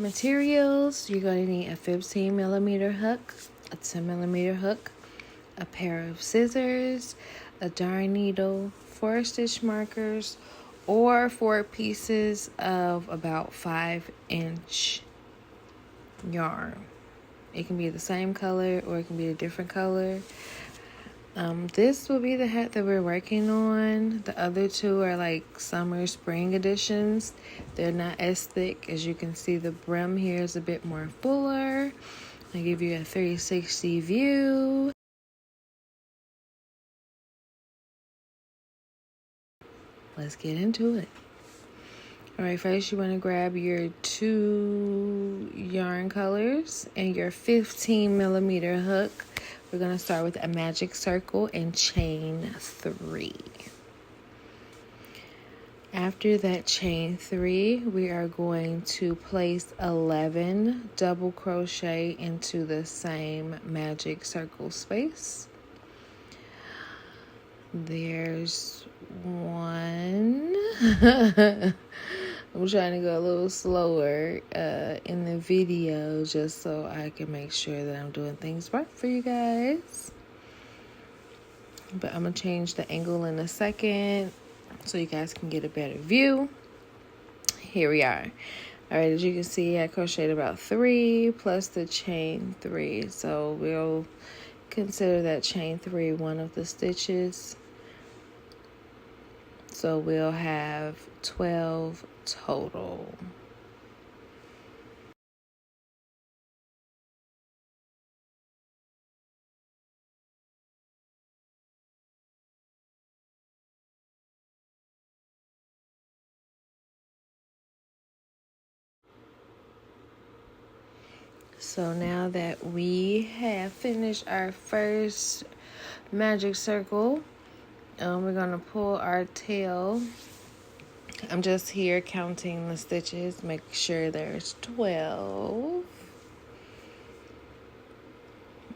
materials, you're going to need a 15mm hook, a 10mm hook, a pair of scissors, a darn needle, 4 stitch markers, or 4 pieces of about 5-inch yarn. It can be the same color or it can be a different color. This will be the hat that we're working on. The other two are like summer spring editions. They're not as thick. As you can see, the brim here is a bit more fuller. I give you a 360 view. Let's get into it. Alright, first you want to grab your 2 yarn colors and your 15mm hook. We're going to start with a magic circle and chain 3. After that chain 3, we are going to place 11 double crochet into the same magic circle space. There's 1. I'm trying to go a little slower in the video just so I can make sure that I'm doing things right for you guys. But I'm going to change the angle in a second so you guys can get a better view. Here we are. All right, as you can see, I crocheted about 3 plus the chain 3. So we'll consider that chain 3 one of the stitches. So we'll have 12 total. So now that we have finished our first magic circle, we're going to pull our tail. I'm just here counting the stitches, make sure there's 12.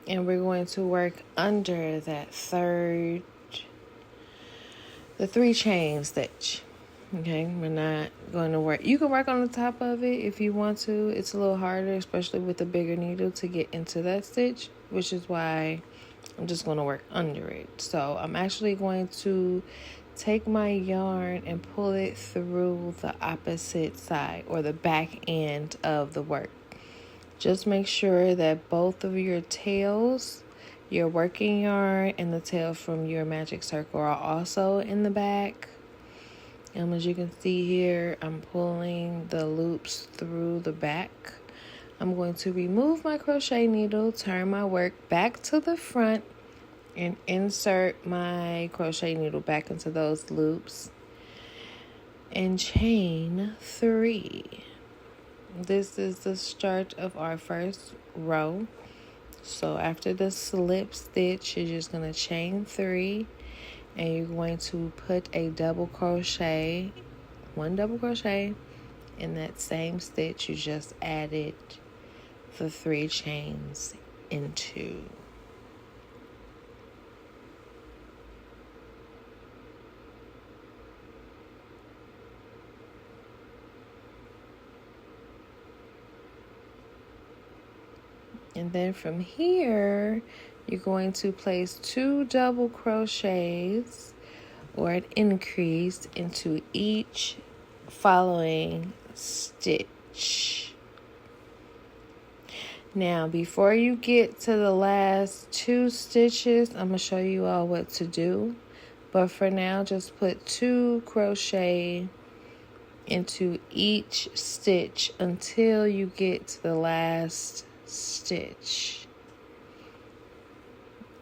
And we're going to work under that the 3 chain stitch. Okay, we're not going to work. You can work on the top of it if you want to. It's a little harder, especially with the bigger needle, to get into that stitch, which is why I'm just going to work under it. So I'm actually going to take my yarn and pull it through the opposite side or the back end of the work. Just make sure that both of your tails, your working yarn and the tail from your magic circle, are also in the back. As you can see here, I'm pulling the loops through the back. I'm going to remove my crochet needle, turn my work back to the front, and insert my crochet needle back into those loops and chain 3. This is the start of our first row. So after the slip stitch, you're just going to chain 3, and you're going to put a double crochet, 1 double crochet in that same stitch you just added the 3 chains into. And then from here, you're going to place 2 double crochets or an increase into each following stitch. Now, before you get to the last 2 stitches, I'm going to show you all what to do. But for now, just put 2 crochet into each stitch until you get to the last stitch.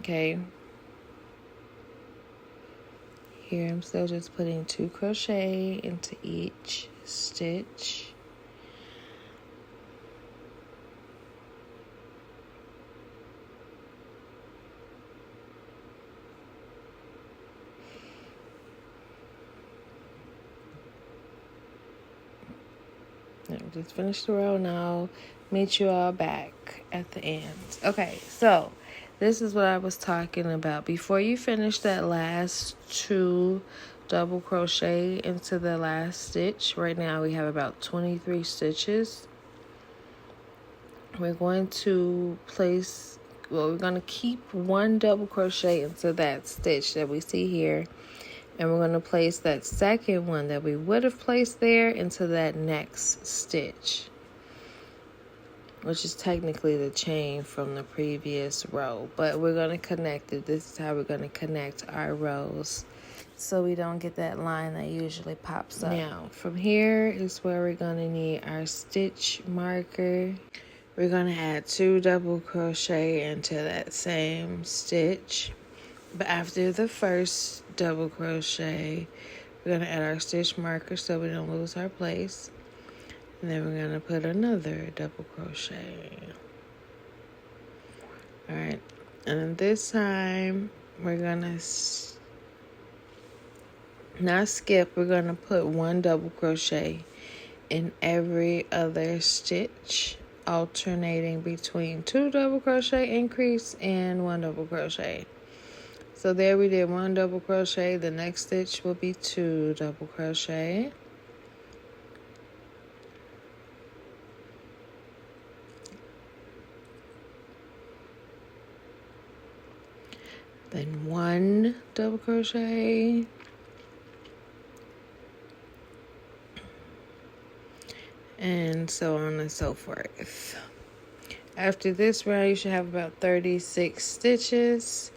Okay. Here I'm still just putting 2 crochet into each stitch. Just finish the row now. Meet you all back at the end. Okay, so this is what I was talking about. Before you finish that last 2 double crochet into the last stitch, right now we have about 23 stitches. we're going to place, well, we're going to keep one double crochet into that stitch that we see here. And we're going to place that second one that we would have placed there into that next stitch, which is technically the chain from the previous row. But we're going to connect it. This is how we're going to connect our rows, so we don't get that line that usually pops up. Now, from here is where we're going to need our stitch marker. We're going to add 2 double crochet into that same stitch. But after the first double crochet, we're going to add our stitch marker so we don't lose our place. And then we're going to put another double crochet. Alright, and this time we're going to not skip, we're going to put 1 double crochet in every other stitch, alternating between 2 double crochet increase and 1 double crochet. So there we did 1 double crochet. The next stitch will be 2 double crochet. Then 1 double crochet. And so on and so forth. After this round, you should have about 36 stitches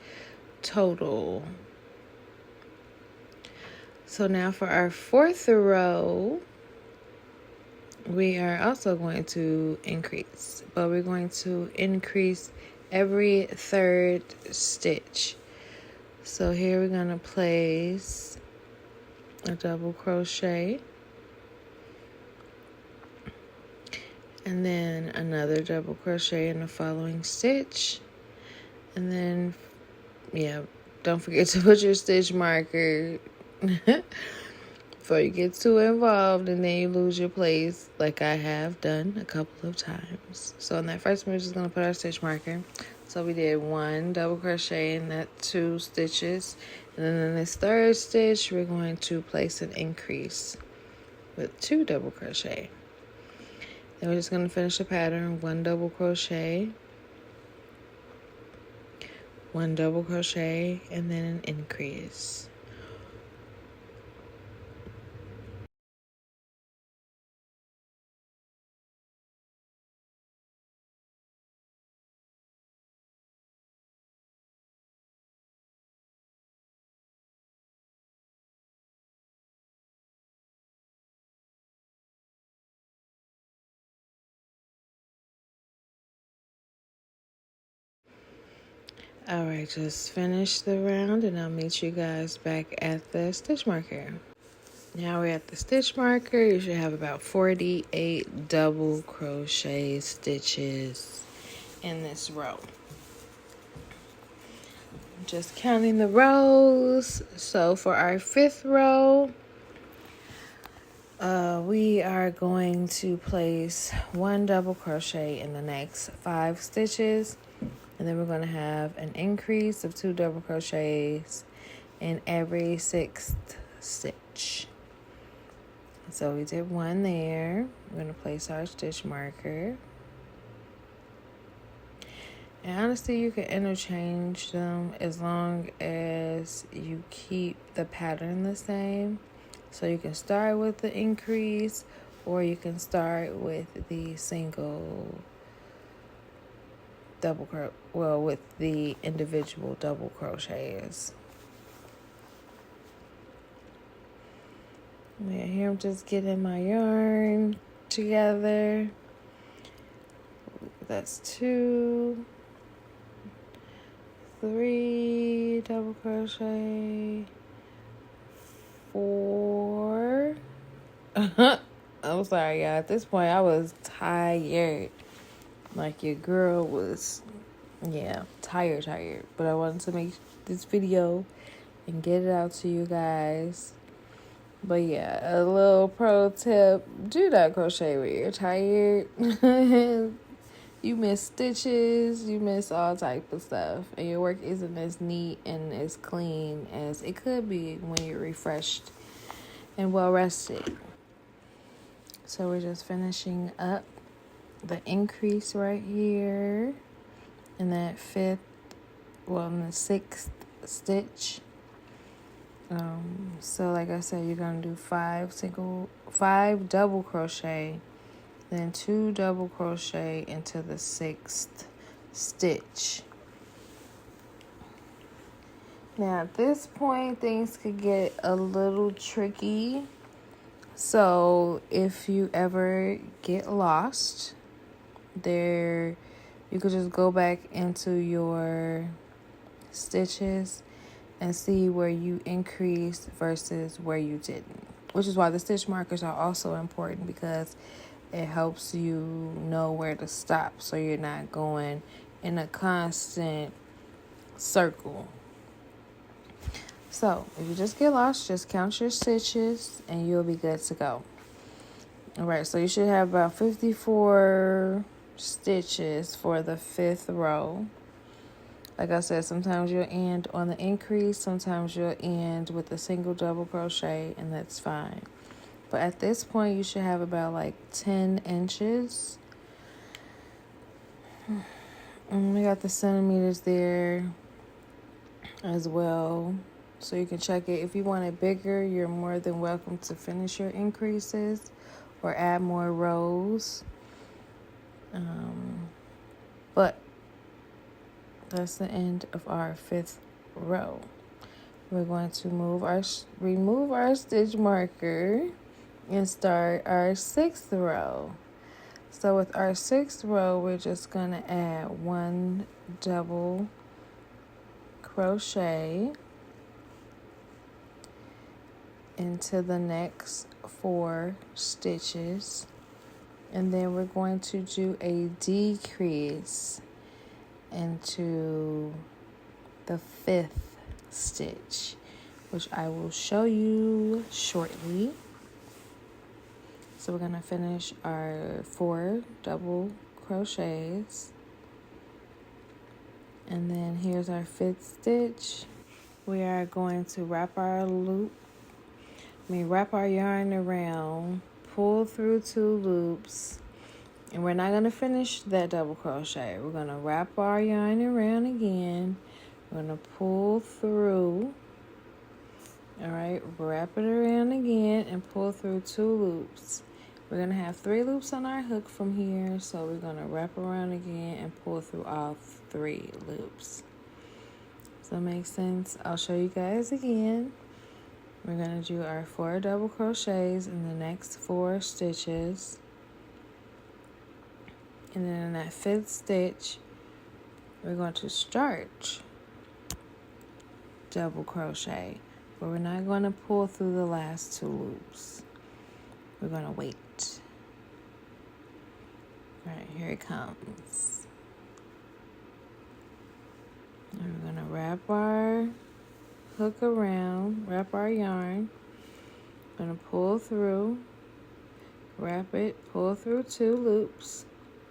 total. So now for our 4th row, we are also going to increase, but we're going to increase every 3rd stitch. So here we're going to place a double crochet, and then another double crochet in the following stitch, and then don't forget to put your stitch marker before you get too involved and then you lose your place, like I have done a couple of times. So in that first one, we're just going to put our stitch marker. So we did 1 double crochet in that 2 stitches, and then in this 3rd stitch we're going to place an increase with 2 double crochet. Then we're just going to finish the pattern, 1 double crochet, 1 double crochet, and then an increase. Alright, just finish the round and I'll meet you guys back at the stitch marker. Now we're at the stitch marker. You should have about 48 double crochet stitches in this row. Just counting the rows. So for our 5th row, we are going to place 1 double crochet in the next 5 stitches. And then we're going to have an increase of 2 double crochets in every 6th stitch. So we did 1 there. We're going to place our stitch marker. And honestly, you can interchange them as long as you keep the pattern the same. So you can start with the increase, or you can start with the single double with the individual double crochets. Yeah, here I'm just getting my yarn together. That's 2, 3 double crochet, 4. I'm sorry, y'all. At this point, I was tired. Like, your girl was, tired. But I wanted to make this video and get it out to you guys. But yeah, a little pro tip: do not crochet when you're tired. You miss stitches, you miss all type of stuff, and your work isn't as neat and as clean as it could be when you're refreshed and well rested. So we're just finishing up the increase right here in that in the 6th stitch. So like I said, you're gonna do 5 double crochet, then 2 double crochet into the 6th stitch. Now at this point, things could get a little tricky. So if you ever get lost, you could just go back into your stitches and see where you increased versus where you didn't. Which is why the stitch markers are also important, because it helps you know where to stop so you're not going in a constant circle. So if you just get lost, just count your stitches and you'll be good to go. Alright, so you should have about 54 stitches for the 5th row. Like I said, sometimes you'll end on the increase, sometimes you'll end with a single double crochet, and that's fine. But at this point, you should have about like 10 inches. And we got the centimeters there as well, so you can check it. If you want it bigger, you're more than welcome to finish your increases or add more rows. But that's the end of our 5th row. We're going to remove our stitch marker and start our 6th row. So with our 6th row, we're just going to add 1 double crochet into the next 4 stitches, and then we're going to do a decrease into the 5th stitch, which I will show you shortly. So we're going to finish our 4 double crochets, and then here's our 5th stitch. We are going to wrap our yarn around, pull through 2 loops, and we're not going to finish that double crochet. We're going to wrap our yarn around again. We're going to pull through. All right, wrap it around again and pull through 2 loops. We're going to have 3 loops on our hook from here, so we're going to wrap around again and pull through all 3 loops. Does that make sense? I'll show you guys again. We're going to do our 4 double crochets in the next 4 stitches. And then in that 5th stitch, we're going to start double crochet, but we're not going to pull through the last 2 loops. We're going to wait. All right, here it comes. And we're going to wrap our hook around, wrap our yarn. Going to pull through, wrap it, pull through 2 loops.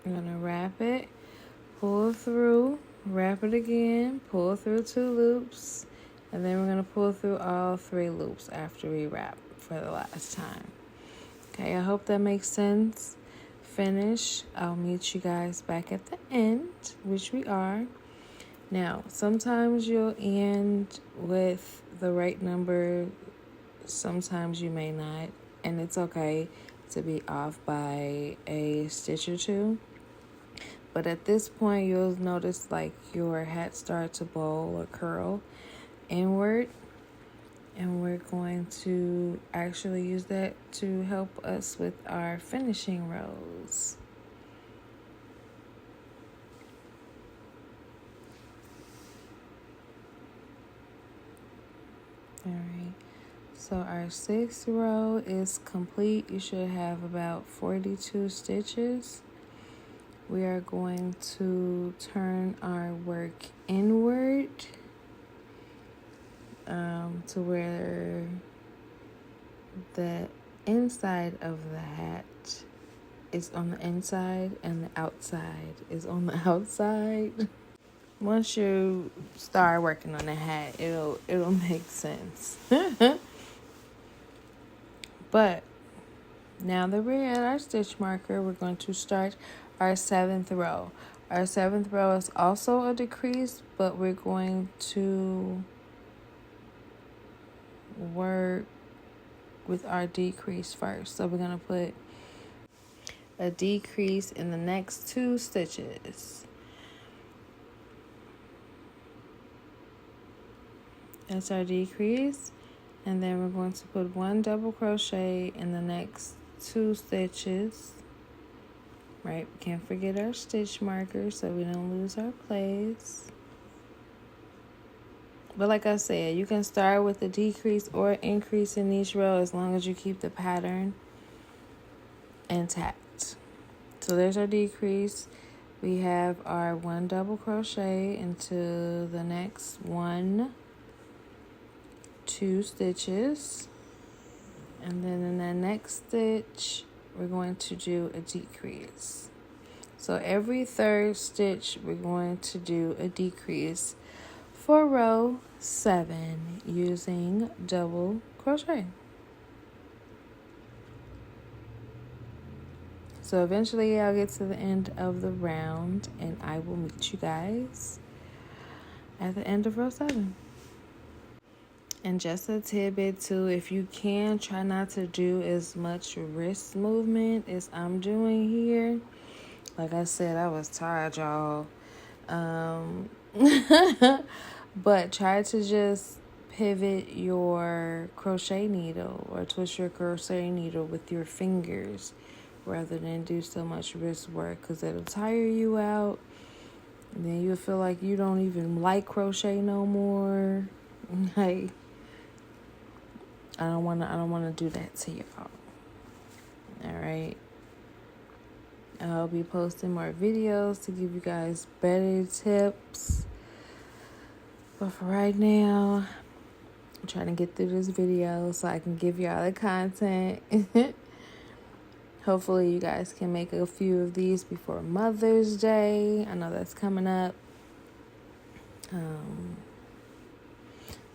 I'm going to wrap it, pull through, wrap it again, pull through 2 loops, and then we're going to pull through all 3 loops after we wrap for the last time. Okay, I hope that makes sense. Finish. I'll meet you guys back at the end, which we are. Now, sometimes you'll end with the right number, sometimes you may not, and it's okay to be off by a stitch or 2. But at this point, you'll notice like your hat start to bowl or curl inward. And we're going to actually use that to help us with our finishing rows. All right. So our 6th row is complete. You should have about 42 stitches. We are going to turn our work inward to where the inside of the hat is on the inside and the outside is on the outside. Once you start working on the hat, it'll make sense. But now that we're at our stitch marker, we're going to start our 7th row. Our 7th row is also a decrease, but we're going to work with our decrease first. So we're going to put a decrease in the next 2 stitches. That's our decrease. And then we're going to put 1 double crochet in the next 2 stitches. Right, can't forget our stitch marker so we don't lose our place. But like I said, you can start with a decrease or increase in each row as long as you keep the pattern intact. So there's our decrease. We have our 1 double crochet into the next 2 stitches. And then in that next stitch, we're going to do a decrease. So every 3rd stitch, we're going to do a decrease for row 7 using double crochet. So eventually I'll get to the end of the round and I will meet you guys at the end of row 7. And just a tidbit too, if you can, try not to do as much wrist movement as I'm doing here. Like I said, I was tired, y'all. But try to just pivot your crochet needle or twist your crochet needle with your fingers rather than do so much wrist work, because it'll tire you out. And then you'll feel like you don't even like crochet no more. Like, I don't wanna do that to y'all. Alright. I'll be posting more videos to give you guys better tips. But for right now, I'm trying to get through this video so I can give y'all the content. Hopefully you guys can make a few of these before Mother's Day. I know that's coming up.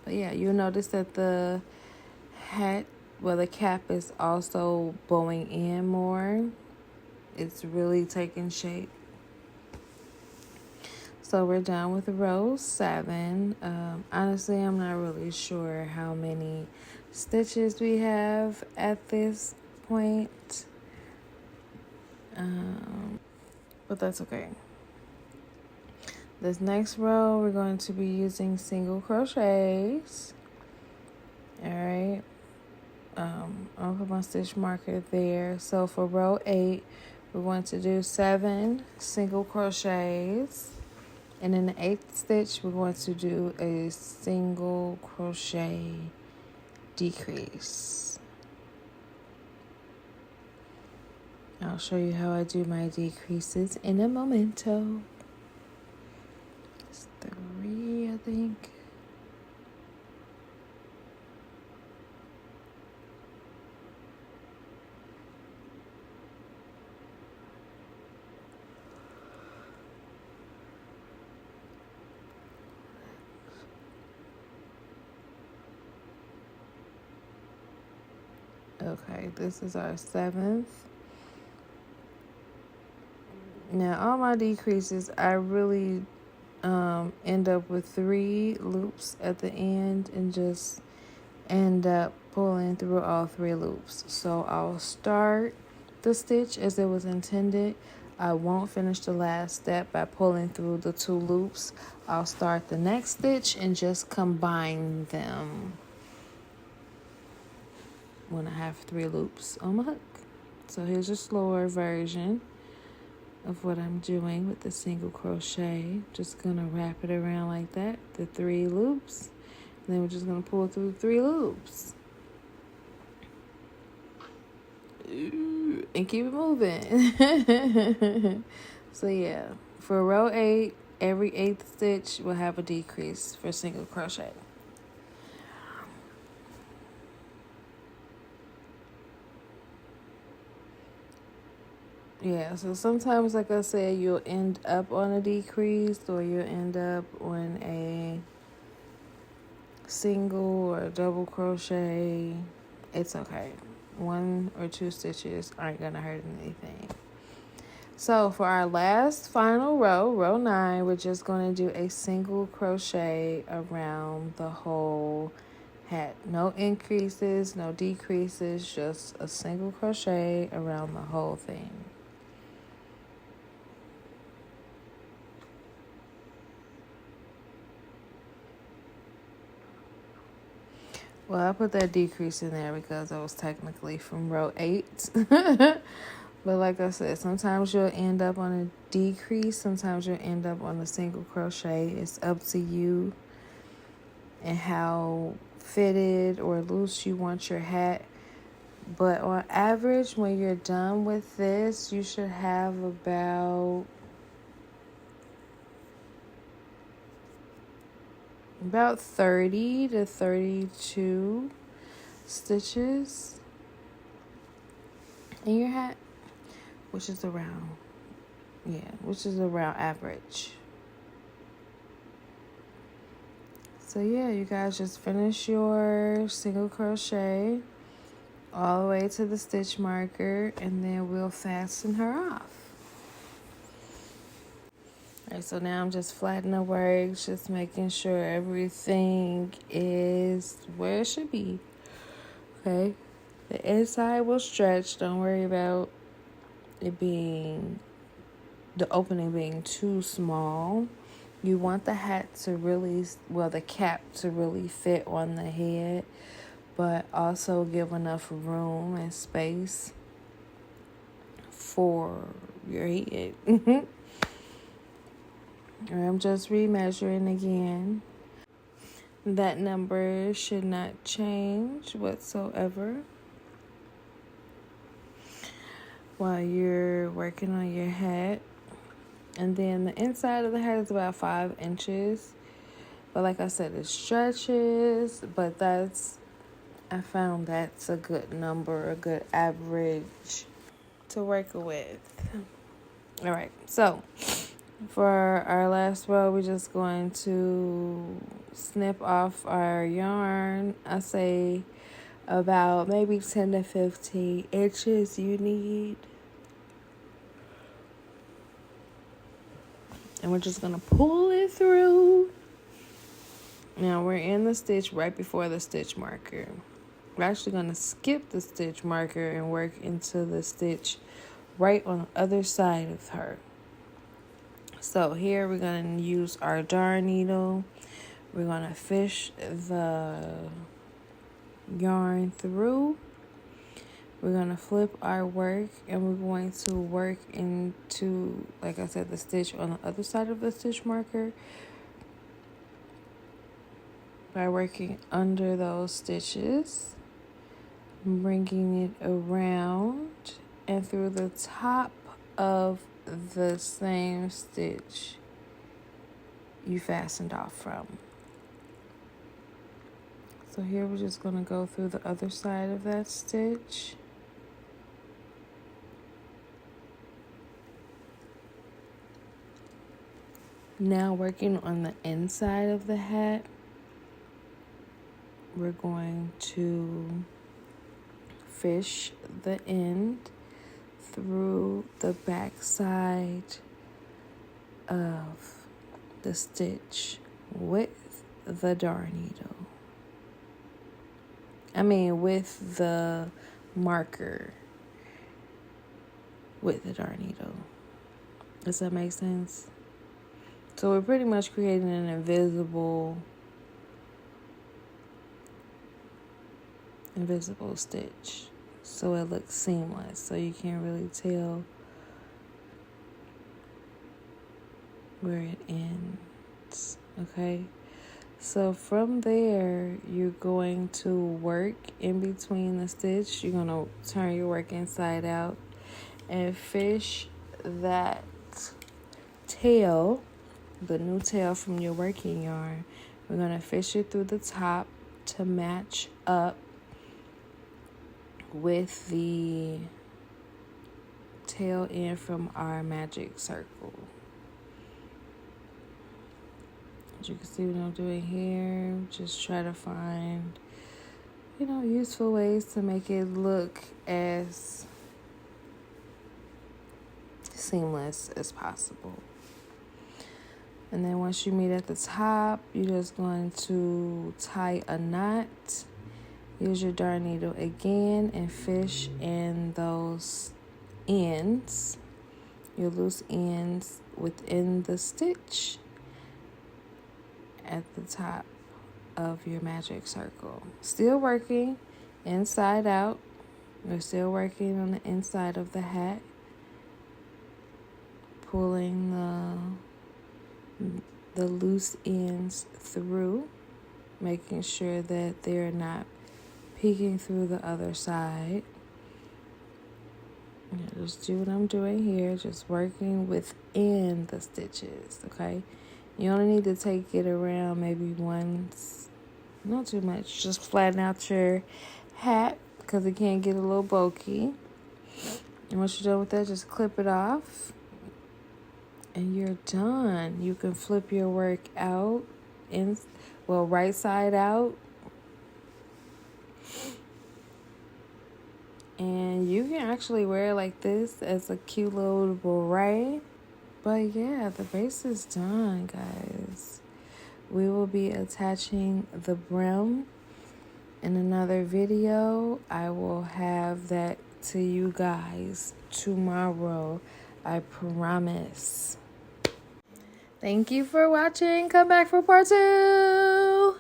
But yeah, you'll notice that the the cap is also bowing in more. It's really taking shape. So we're done with row 7. Honestly, I'm not really sure how many stitches we have at this point. But that's okay. This next row, we're going to be using single crochets. Alright. I'll put my stitch marker there. So for row 8, we're going to do 7 single crochets. And in the 8th stitch, we're going to do a single crochet decrease. I'll show you how I do my decreases in a momento. It's 3, I think. Okay, this is our 7th. Now, all my decreases, I really end up with 3 loops at the end and just end up pulling through all 3 loops. So I'll start the stitch as it was intended. I won't finish the last step by pulling through the 2 loops. I'll start the next stitch and just combine them when I have 3 loops on my hook. So here's a slower version of what I'm doing with the single crochet. Just gonna wrap it around like that, the 3 loops. And then we're just gonna pull through 3 loops. And keep it moving. So yeah, for row 8, every 8th stitch will have a decrease for single crochet. Yeah, so sometimes, like I said, you'll end up on a decrease or you'll end up on a single or a double crochet. It's okay. 1 or 2 stitches aren't going to hurt anything. So for our last final row, row 9, we're just going to do a single crochet around the whole hat. No increases, no decreases, just a single crochet around the whole thing. Well, I put that decrease in there because I was technically from row 8. But like I said, sometimes you'll end up on a decrease. Sometimes you'll end up on a single crochet. It's up to you and how fitted or loose you want your hat. But on average, when you're done with this, you should have about 30 to 32 stitches in your hat, which is around average. So yeah, you guys just finish your single crochet all the way to the stitch marker, and then we'll fasten her off. All right, so now I'm just flattening the works, just making sure everything is where it should be. Okay, the inside will stretch. Don't worry about it being, the opening being too small. You want the hat to really, the cap to really fit on the head, but also give enough room and space for your head. I'm just remeasuring again. That number should not change whatsoever while you're working on your hat. And then the inside of the hat is about 5 inches. But like I said, it stretches, but I found that's a good number, a good average to work with. All right, so for our last row, we're just going to snip off our yarn. I say about maybe 10 to 15 inches you need. And we're just going to pull it through. Now we're in the stitch right before the stitch marker. We're actually going to skip the stitch marker and work into the stitch right on the other side of her. So here we're going to use our darn needle. We're going to fish the yarn through. We're going to flip our work, and we're going to work into, like I said, the stitch on the other side of the stitch marker by working under those stitches, bringing it around and through the top of the same stitch you fastened off from. So here we're just going to go through the other side of that stitch. Now working on the inside of the hat, we're going to fish the end through the back side of the stitch with the darn needle. With the marker with the darn needle. Does that make sense? So we're pretty much creating an invisible stitch, so it looks seamless, so you can't really tell where it ends. Okay, so from there you're going to work in between the stitch. You're going to turn your work inside out and fish that tail, the new tail from your working yarn. We're going to fish it through the top to match up with the tail end from our magic circle. As you can see what I'm doing here, just try to find, useful ways to make it look as seamless as possible. And then once you meet at the top, you're just going to tie a knot. Use your darn needle again and fish in those ends, your loose ends within the stitch at the top of your magic circle. Still working inside out. We're still working on the inside of the hat, pulling the loose ends through, making sure that they're not peeking through the other side. Just do what I'm doing here, just working within the stitches, okay? You only need to take it around maybe once, not too much. Just flatten out your hat because it can get a little bulky. And once you're done with that, just clip it off. And you're done. You can flip your work out, right side out. And you can actually wear it like this as a cute little beret. But yeah, the base is done, guys. We will be attaching the brim in another video. I will have that to you guys tomorrow. I promise. Thank you for watching. Come back for part 2.